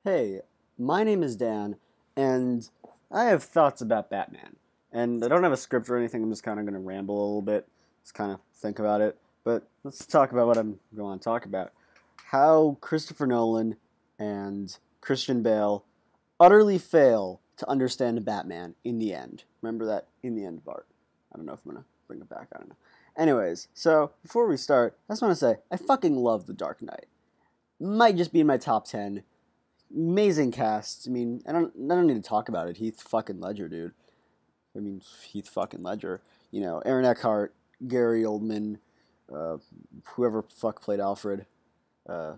Hey, my name is Dan, and I have thoughts about Batman. And I don't have a script or anything, I'm just kind of going to ramble a little bit, just kind of think about it. But let's talk about what I'm going to talk about. How Christopher Nolan and Christian Bale utterly fail to understand Batman in the end. Remember that in the end part. I don't know if I'm going to bring it back, I don't know. Anyways, so before we start, I just want to say, I fucking love The Dark Knight. Might just be in my top 10. Amazing cast. I mean, I don't need to talk about it. Heath fucking Ledger, dude. I mean, Heath fucking Ledger. You know, Aaron Eckhart, Gary Oldman, whoever fuck played Alfred. Uh,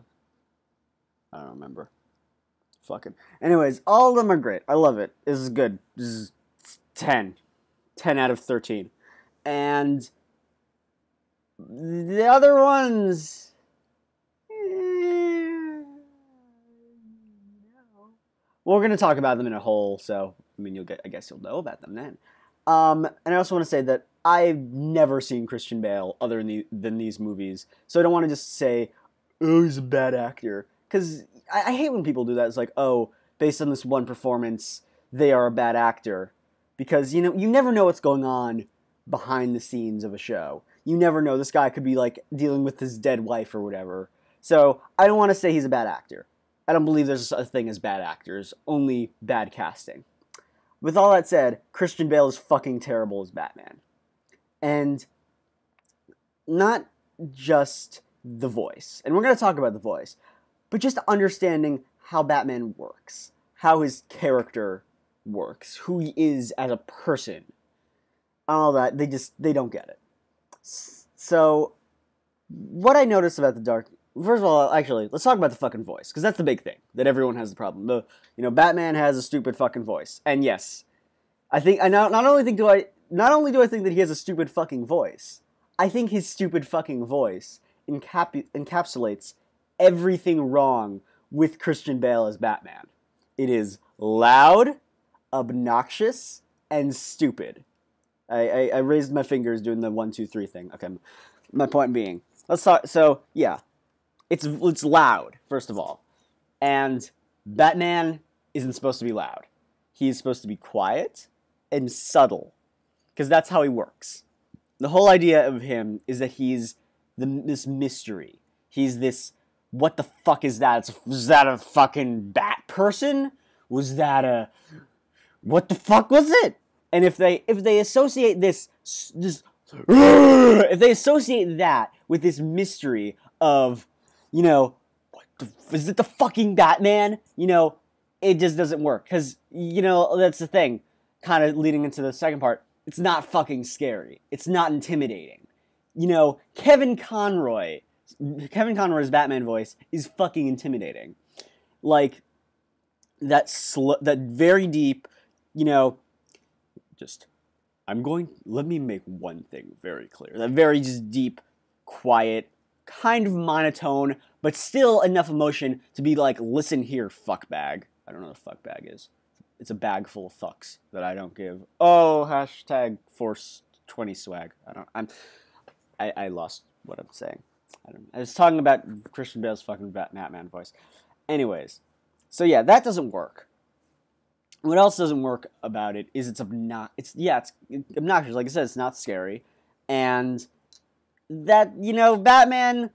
I don't remember. Fucking. Anyways, all of them are great. I love it. This is good. This is 10. 10 out of 13. And the other ones... Well, we're going to talk about them in a whole, so, I mean, I guess you'll know about them then. And I also want to say that I've never seen Christian Bale other than these movies, so I don't want to just say, oh, he's a bad actor, because I hate when people do that. It's like, oh, based on this one performance, they are a bad actor, because, you know, you never know what's going on behind the scenes of a show. You never know. This guy could be, like, dealing with his dead wife or whatever. So I don't want to say he's a bad actor. I don't believe there's a thing as bad actors, only bad casting. With all that said, Christian Bale is fucking terrible as Batman. And not just the voice, and we're going to talk about the voice, but just understanding how Batman works, how his character works, who he is as a person, all that, they don't get it. So, what I noticed about First of all, actually, let's talk about the fucking voice, because that's the big thing that everyone has the problem. Batman has a stupid fucking voice, and yes, I think not only do I think that he has a stupid fucking voice, I think his stupid fucking voice encapsulates everything wrong with Christian Bale as Batman. It is loud, obnoxious, and stupid. I raised my fingers doing the 1, 2, 3 thing. Okay, my point being, let's talk. So yeah. It's loud, first of all. And Batman isn't supposed to be loud. He's supposed to be quiet and subtle. Because that's how he works. The whole idea of him is that he's this mystery. He's this, what the fuck is that? Was that a fucking bat person? Was that a... What the fuck was it? And if they associate if they associate that with this mystery of... is it the fucking Batman? It just doesn't work. Because, that's the thing. Kind of leading into the second part. It's not fucking scary. It's not intimidating. Kevin Conroy's Batman voice is fucking intimidating. Like, that very deep, let me make one thing very clear. That very just deep, quiet, kind of monotone, but still enough emotion to be like, listen here, fuck bag. I don't know what a fuck bag is. It's a bag full of fucks that I don't give. Oh, hashtag Force 20 swag. I lost what I'm saying. I was talking about Christian Bale's fucking Batman voice. Anyways, so yeah, that doesn't work. What else doesn't work about it is it's obnoxious. Like I said, it's not scary, and that, Batman,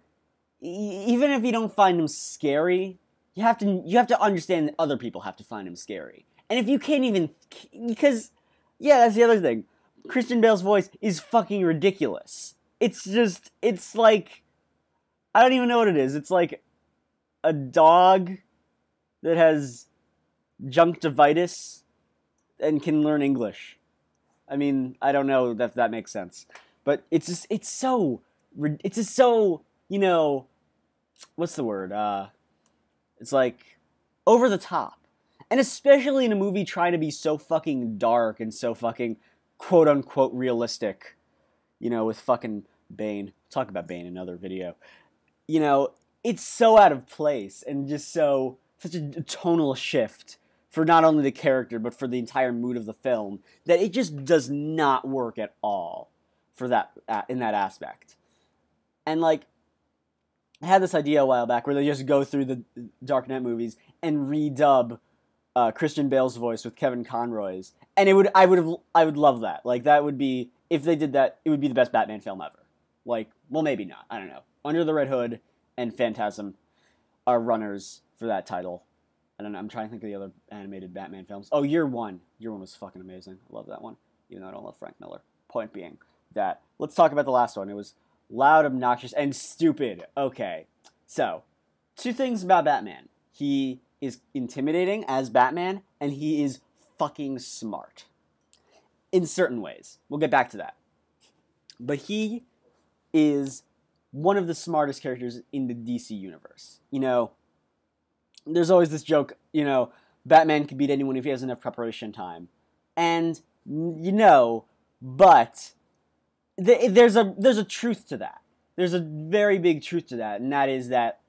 even if you don't find him scary, you have to understand that other people have to find him scary. And if you can't even, because, yeah, that's the other thing. Christian Bale's voice is fucking ridiculous. It's like, I don't even know what it is. It's like a dog that has conjunctivitis and can learn English. I mean, I don't know if that makes sense. But it's just so, what's the word? It's like, over the top. And especially in a movie trying to be so fucking dark and so fucking, quote-unquote, realistic, with fucking Bane. Talk about Bane in another video. It's so out of place and just such a tonal shift for not only the character, but for the entire mood of the film, that it just does not work at all. For that, in that aspect. And like, I had this idea a while back where they just go through the Dark Knight movies and redub Christian Bale's voice with Kevin Conroy's, and I would love that. Like, that would be, if they did that, it would be the best Batman film ever. Like, well, maybe not. I don't know. Under the Red Hood and Phantasm are runners for that title. I don't know. I'm trying to think of the other animated Batman films. Oh, Year One. Year One was fucking amazing. I love that one, even though I don't love Frank Miller. Point being that, let's talk about the last one. It was loud, obnoxious, and stupid. Okay, so, two things about Batman. He is intimidating as Batman, and he is fucking smart. In certain ways. We'll get back to that. But he is one of the smartest characters in the DC universe. You know, there's always this joke, you know, Batman can beat anyone if he has enough preparation time. And, you know, but there's a truth to that. There's a very big truth to that, and that is that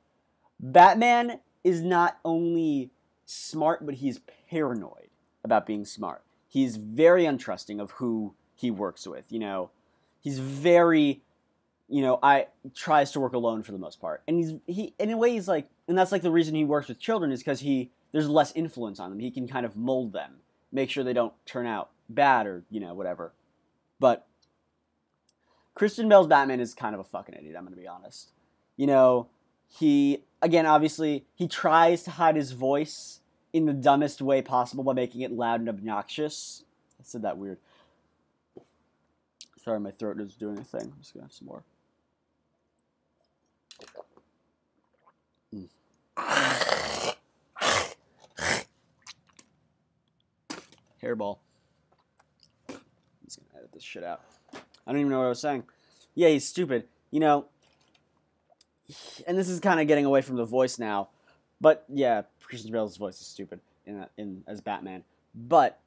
Batman is not only smart, but he's paranoid about being smart. He's very untrusting of who he works with, you know. He's very, you know, tries to work alone for the most part. And he in a way he's like, and that's like the reason he works with children, is because there's less influence on them. He can kind of mold them, make sure they don't turn out bad or, you know, whatever. But Christian Bale's Batman is kind of a fucking idiot, I'm going to be honest. You know, again, obviously, he tries to hide his voice in the dumbest way possible by making it loud and obnoxious. I said that weird. Sorry, my throat is doing a thing. I'm just going to have some more. Hairball. I'm just going to edit this shit out. I don't even know what I was saying. Yeah, he's stupid. You know, and this is kind of getting away from the voice now, but yeah, Christian Bale's voice is stupid as Batman. But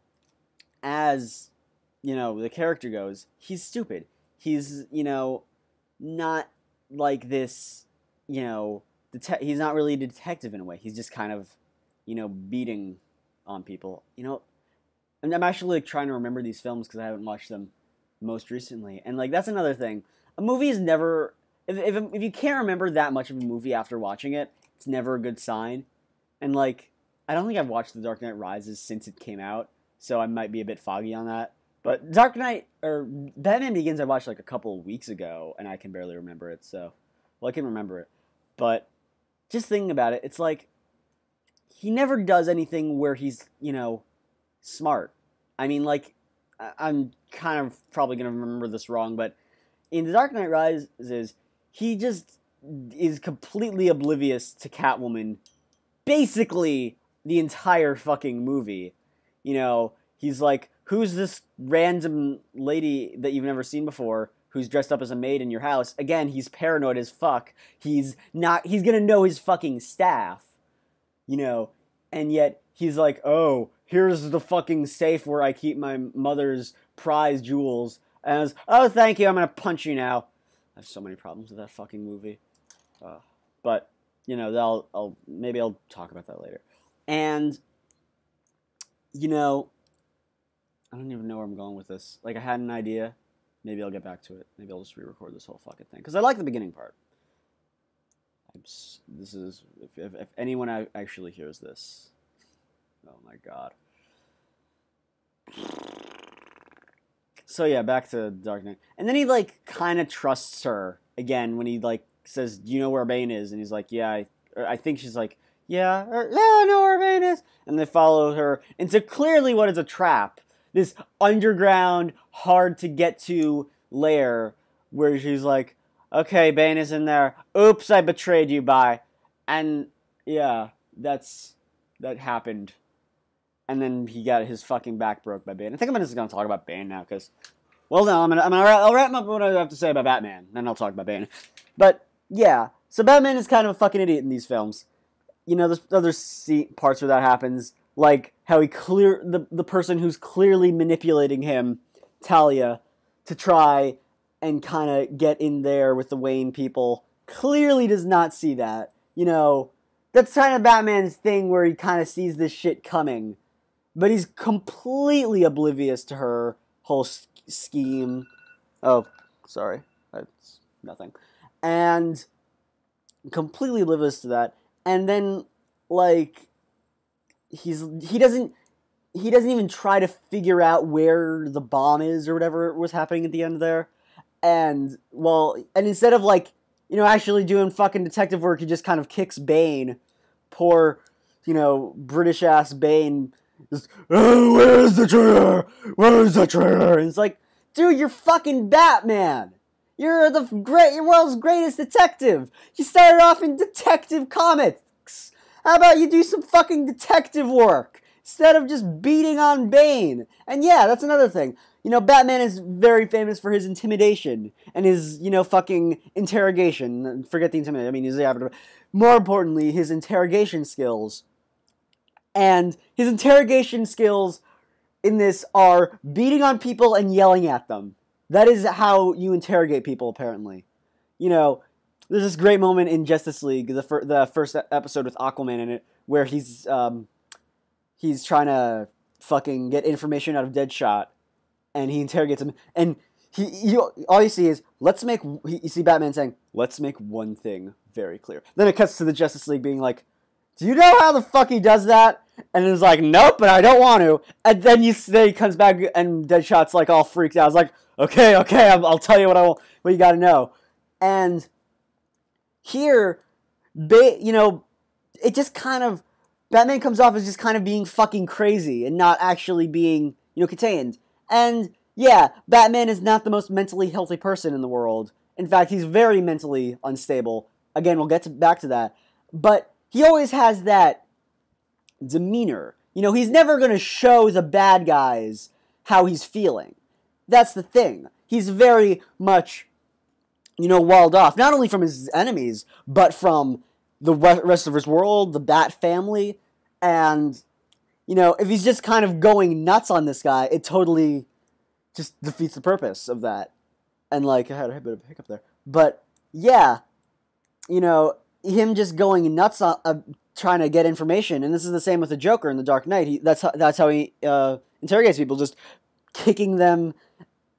as, you know, the character goes, he's stupid. He's, you know, not like this, you know, he's not really a detective in a way. He's just kind of, you know, beating on people. You know, and I'm actually like trying to remember these films because I haven't watched them most recently. And like, that's another thing. A movie is never, if you can't remember that much of a movie after watching it, it's never a good sign. And like, I don't think I've watched The Dark Knight Rises since it came out, so I might be a bit foggy on that. But Dark Knight, or Batman Begins, I watched like a couple of weeks ago, and I can barely remember it, so, well, I can remember it. But just thinking about it, it's like, he never does anything where he's, you know, smart. I mean, like, I'm kind of probably going to remember this wrong, but in The Dark Knight Rises, he just is completely oblivious to Catwoman basically the entire fucking movie. You know, he's like, who's this random lady that you've never seen before who's dressed up as a maid in your house? Again, he's paranoid as fuck. He's gonna know his fucking staff, you know, and yet he's like, oh, here's the fucking safe where I keep my mother's prize jewels. And I was, oh, thank you, I'm gonna punch you now. I have so many problems with that fucking movie. But, you know, maybe I'll talk about that later. And, you know, I don't even know where I'm going with this. Like, I had an idea. Maybe I'll get back to it. Maybe I'll just re-record this whole fucking thing. Because I like the beginning part. This is, if anyone actually hears this. Oh my god. So yeah, back to Dark Knight. And then he, like, kind of trusts her again when he, like, says, do you know where Bane is? And he's like, yeah, I think she's like, yeah, I know where Bane is. And they follow her into clearly what is a trap. This underground, hard-to-get-to lair where she's like, okay, Bane is in there. Oops, I betrayed you, bye. And, yeah, that happened. And then he got his fucking back broke by Bane. I think I'm just going to talk about Bane now, because, well, no, I'll wrap up what I have to say about Batman, then I'll talk about Bane. But, yeah, so Batman is kind of a fucking idiot in these films. You know, there's other parts where that happens, like how the person who's clearly manipulating him, Talia, to try and kind of get in there with the Wayne people, clearly does not see that. You know, that's kind of Batman's thing where he kind of sees this shit coming, but he's completely oblivious to her whole scheme. Oh, sorry, that's nothing. And completely oblivious to that, and then like he doesn't even try to figure out where the bomb is or whatever was happening at the end there. And instead of like, actually doing fucking detective work, he just kind of kicks Bane. Poor, British ass Bane. Just, oh, where's the trigger? Where's the trigger? And it's like, dude, you're fucking Batman. You're your world's greatest detective. You started off in Detective Comics. How about you do some fucking detective work instead of just beating on Bane? And yeah, that's another thing. Batman is very famous for his intimidation and his, fucking interrogation. Forget the intimidation. I mean, he's more importantly, his interrogation skills. And his interrogation skills in this are beating on people and yelling at them. That is how you interrogate people, apparently. There's this great moment in Justice League, the first episode with Aquaman in it, where he's trying to fucking get information out of Deadshot, and he interrogates him, and all you see is, you see Batman saying, let's make one thing very clear. Then it cuts to the Justice League being like, do you know how the fuck he does that? And it's like, nope, but I don't want to. And then he comes back and Deadshot's like all freaked out. It's like, okay, I'll tell you what you gotta know. And here, it just kind of, Batman comes off as just kind of being fucking crazy and not actually being, contained. And yeah, Batman is not the most mentally healthy person in the world. In fact, he's very mentally unstable. Again, we'll get back to that. But he always has that demeanor. He's never going to show the bad guys how he's feeling. That's the thing. He's very much, walled off, not only from his enemies, but from the rest of his world, the Bat family. And, if he's just kind of going nuts on this guy, it totally just defeats the purpose of that. And, I had a bit of a hiccup there. But, yeah, him just going nuts on trying to get information, and this is the same with the Joker in The Dark Knight. That's how he interrogates people, just kicking them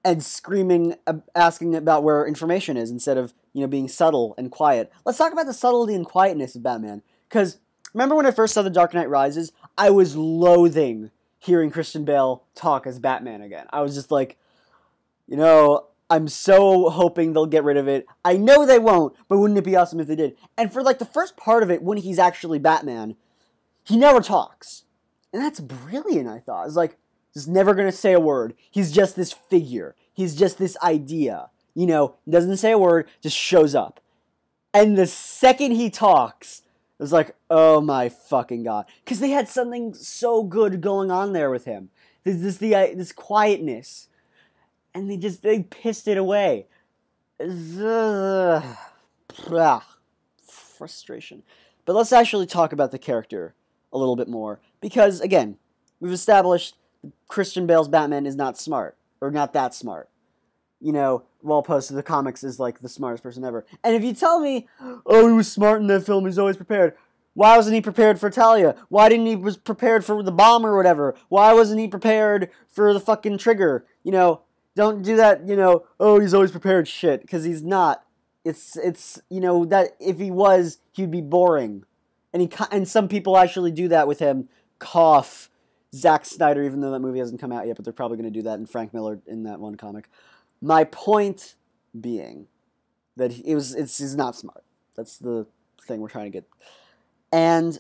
and screaming, asking about where information is instead of being subtle and quiet. Let's talk about the subtlety and quietness of Batman. Because remember when I first saw The Dark Knight Rises, I was loathing hearing Christian Bale talk as Batman again. I was just like, I'm so hoping they'll get rid of it. I know they won't, but wouldn't it be awesome if they did? And for the first part of it, when he's actually Batman, he never talks. And that's brilliant, I thought. It's like, he's never going to say a word. He's just this figure. He's just this idea. Doesn't say a word, just shows up. And the second he talks, it was like, oh my fucking god. Because they had something so good going on there with him. This quietness. And they pissed it away. Frustration. But let's actually talk about the character a little bit more. Because, again, we've established Christian Bale's Batman is not smart. Or not that smart. While opposed to the comics is the smartest person ever. And if you tell me, oh, he was smart in that film, he's always prepared. Why wasn't he prepared for Talia? Why didn't he was prepared for the bomb or whatever? Why wasn't he prepared for the fucking trigger? Don't do that, oh, he's always prepared shit, because he's not. It's that if he was, he'd be boring. And some people actually do that with him. Cough. Zack Snyder, even though that movie hasn't come out yet, but they're probably going to do that, and Frank Miller in that one comic. My point being that he's not smart. That's the thing we're trying to get. And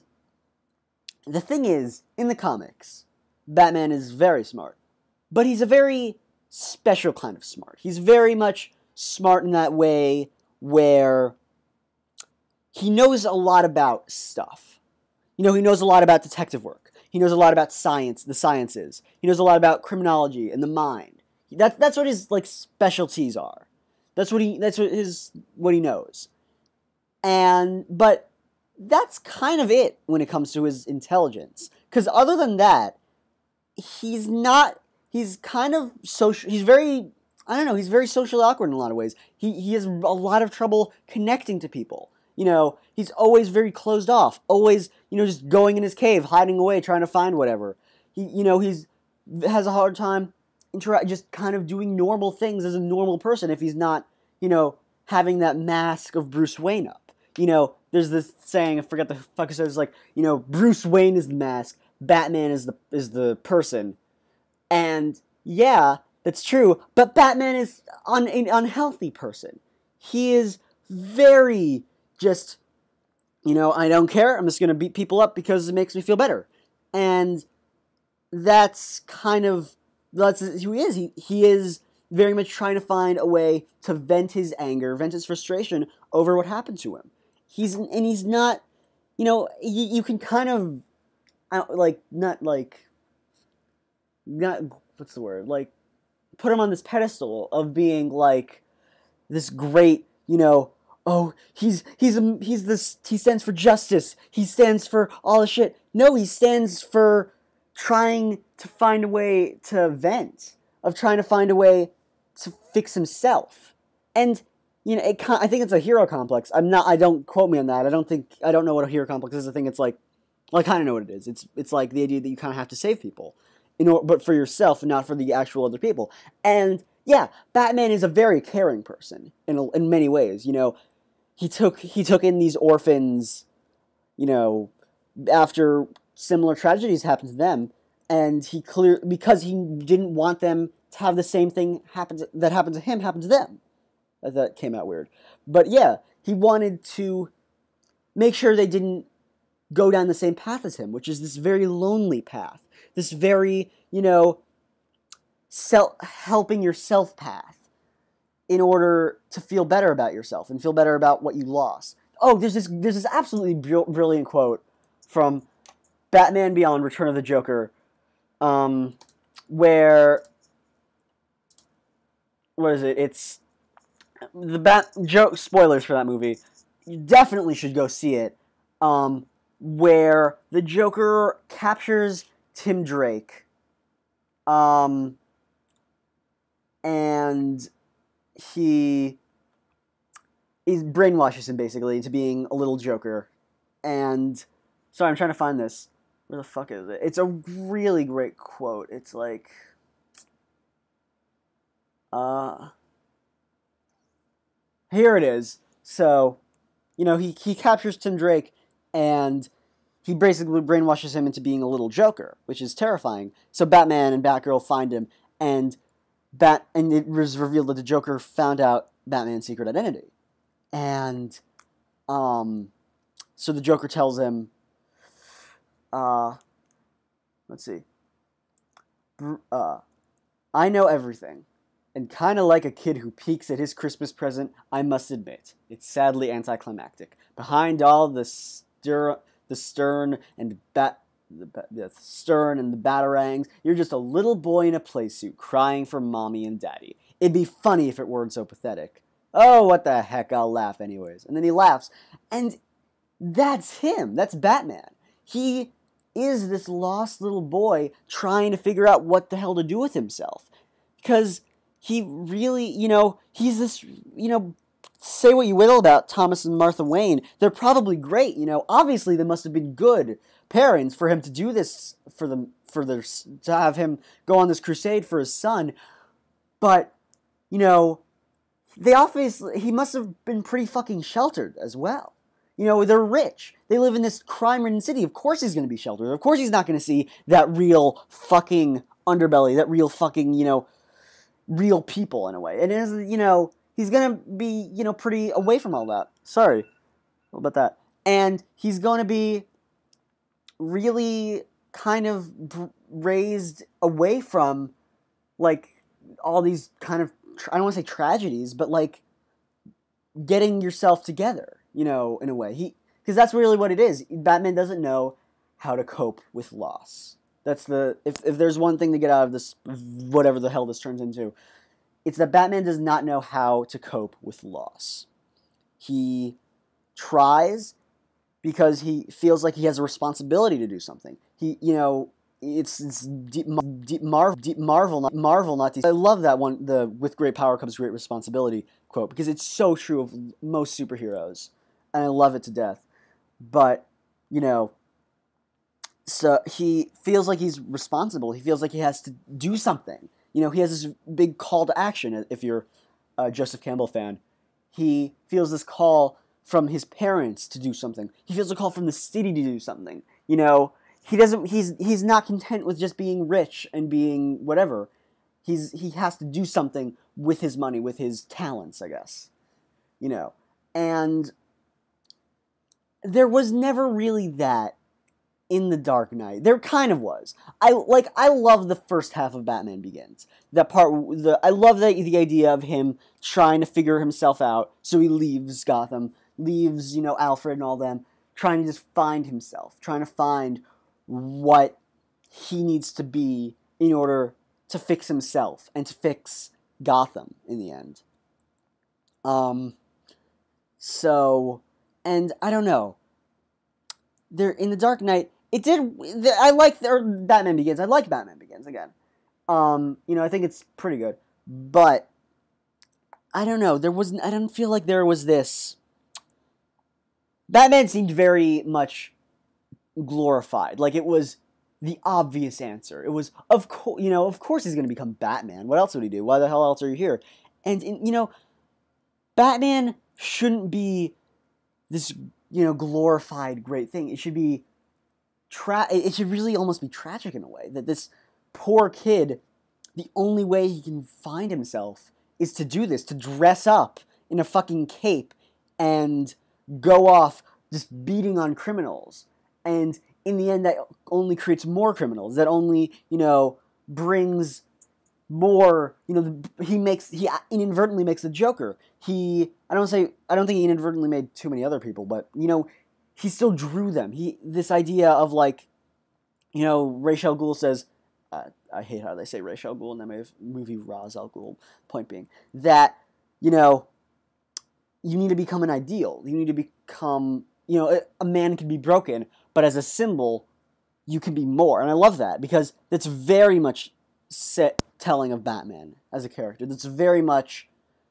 the thing is, in the comics, Batman is very smart. But he's a very special kind of smart. He's very much smart in that way where he knows a lot about stuff. He knows a lot about detective work. He knows a lot about science, the sciences. He knows a lot about criminology and the mind. That's what his specialties are. That's what he knows. But that's kind of it when it comes to his intelligence. Because other than that, he's kind of social. He's very socially awkward in a lot of ways. He has a lot of trouble connecting to people. He's always very closed off. Always, just going in his cave, hiding away, trying to find whatever. He has a hard time just kind of doing normal things as a normal person if he's not, having that mask of Bruce Wayne up. there's this saying, I forget the fuck it says, like, Bruce Wayne is the mask, Batman is the person. And yeah, that's true, but Batman is an unhealthy person. He is very just, I don't care, I'm just going to beat people up because it makes me feel better. And that's who he is. He is very much trying to find a way to vent his anger, vent his frustration over what happened to him. He's not, you can kind of, not what's the word? Like, put him on this pedestal of being like this great, oh, he stands for justice. He stands for all the shit. No, he stands for trying to find a way to vent, of trying to find a way to fix himself. And, I think it's a hero complex. Don't quote me on that. I don't know what a hero complex is. I think it's like, well, I kind of know what it is. It's like the idea that you kind of have to save people, but for yourself and not for the actual other people. And yeah, Batman is a very caring person in many ways. He took in these orphans, after similar tragedies happened to them, and because he didn't want them to have the same thing that happened to him happen to them. That came out weird. But yeah, he wanted to make sure they didn't go down the same path as him, which is this very lonely path. This very, helping yourself path in order to feel better about yourself and feel better about what you lost. Oh, there's this absolutely brilliant quote from Batman Beyond: Return of the Joker, where, what is it? It's the joke. Spoilers for that movie. You definitely should go see it. Where the Joker captures Tim Drake, and he brainwashes him basically into being a little Joker. And sorry, I'm trying to find this. Where the fuck is it? It's a really great quote. It's like, here it is. So, he captures Tim Drake, and he basically brainwashes him into being a little Joker, which is terrifying. So Batman and Batgirl find him, and it was revealed that the Joker found out Batman's secret identity. And so the Joker tells him, let's see, I know everything. And kind of like a kid who peeks at his Christmas present, I must admit, it's sadly anticlimactic. Behind all the stern and the batarangs, you're just a little boy in a playsuit crying for mommy and daddy. It'd be funny if it weren't so pathetic. Oh, what the heck, I'll laugh anyways. And then he laughs. And that's him. That's Batman. He is this lost little boy trying to figure out what the hell to do with himself. Because he really, he's this, say what you will about Thomas and Martha Wayne. They're probably great, Obviously, they must have been good parents for him to do this, to have him go on this crusade for his son. But, he must have been pretty fucking sheltered as well. They're rich. They live in this crime-ridden city. Of course he's going to be sheltered. Of course he's not going to see that real fucking underbelly, that real fucking, real people in a way. And it is, he's going to be, pretty away from all that. Sorry about that. And he's going to be really kind of raised away from, like, all these kind of, I don't want to say tragedies, but, like, getting yourself together, in a way. Because that's really what it is. Batman doesn't know how to cope with loss. That's if there's one thing to get out of this, whatever the hell this turns into, it's that Batman does not know how to cope with loss. He tries because he feels like he has a responsibility to do something. It's Marvel, not DC. I love that one, the "with great power comes great responsibility" quote, because it's so true of most superheroes, and I love it to death. But, so he feels like he's responsible. He feels like he has to do something. He has this big call to action. If you're a Joseph Campbell fan, he feels this call from his parents to do something. He feels a call from the city to do something. You know, he's not content with just being rich and being whatever. He has to do something with his money, with his talents, I guess. You know. And there was never really that in The Dark Knight. There kind of was. I love the first half of Batman Begins. That part, I love the idea of him trying to figure himself out. So he leaves Gotham, leaves, Alfred and all them, trying to just find himself, trying to find what he needs to be in order to fix himself and to fix Gotham in the end. And I don't know. There in The Dark Knight, I like Batman Begins. I like Batman Begins again. I think it's pretty good. But I don't know. I don't feel like there was this. Batman seemed very much glorified. Like it was the obvious answer. It was of course he's going to become Batman. What else would he do? Why the hell else are you here? And Batman shouldn't be this glorified great thing. It should be it should really almost be tragic in a way that this poor kid, the only way he can find himself is to do this, to dress up in a fucking cape and go off just beating on criminals. And in the end, that only creates more criminals. That only, brings more, he inadvertently makes the Joker. I don't think he inadvertently made too many other people, but, he still drew them. This idea of Ra's al Ghul says, I hate how they say Ra's al Ghul in that movie, Ra's al Ghul, point being, that, you need to become an ideal. You need to become, a man can be broken, but as a symbol, you can be more. And I love that, because that's very much telling of Batman as a character. That's very much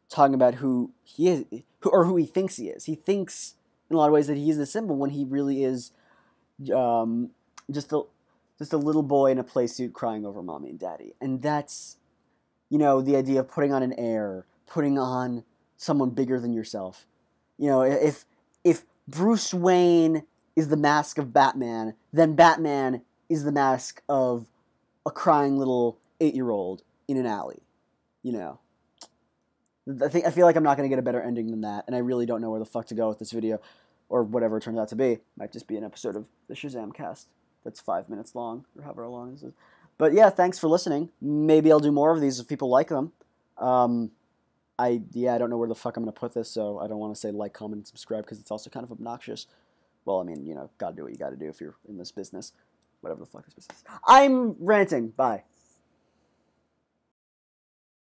talking about who he is, who he thinks he is. He thinks, in a lot of ways, that he is the symbol when he really is just a little boy in a playsuit crying over mommy and daddy. And that's, the idea of putting on an air, putting on someone bigger than yourself. If Bruce Wayne is the mask of Batman, then Batman is the mask of a crying little 8-year-old in an alley. I feel like I'm not going to get a better ending than that, and I really don't know where the fuck to go with this video, or whatever it turns out to be. Might just be an episode of the Shazam cast that's 5 minutes long, or however long this is. But yeah, thanks for listening. Maybe I'll do more of these if people like them. I don't know where the fuck I'm going to put this, so I don't want to say like, comment, and subscribe, because it's also kind of obnoxious. Well, I mean, gotta do what you gotta do if you're in this business. Whatever the fuck this business is. I'm ranting. Bye.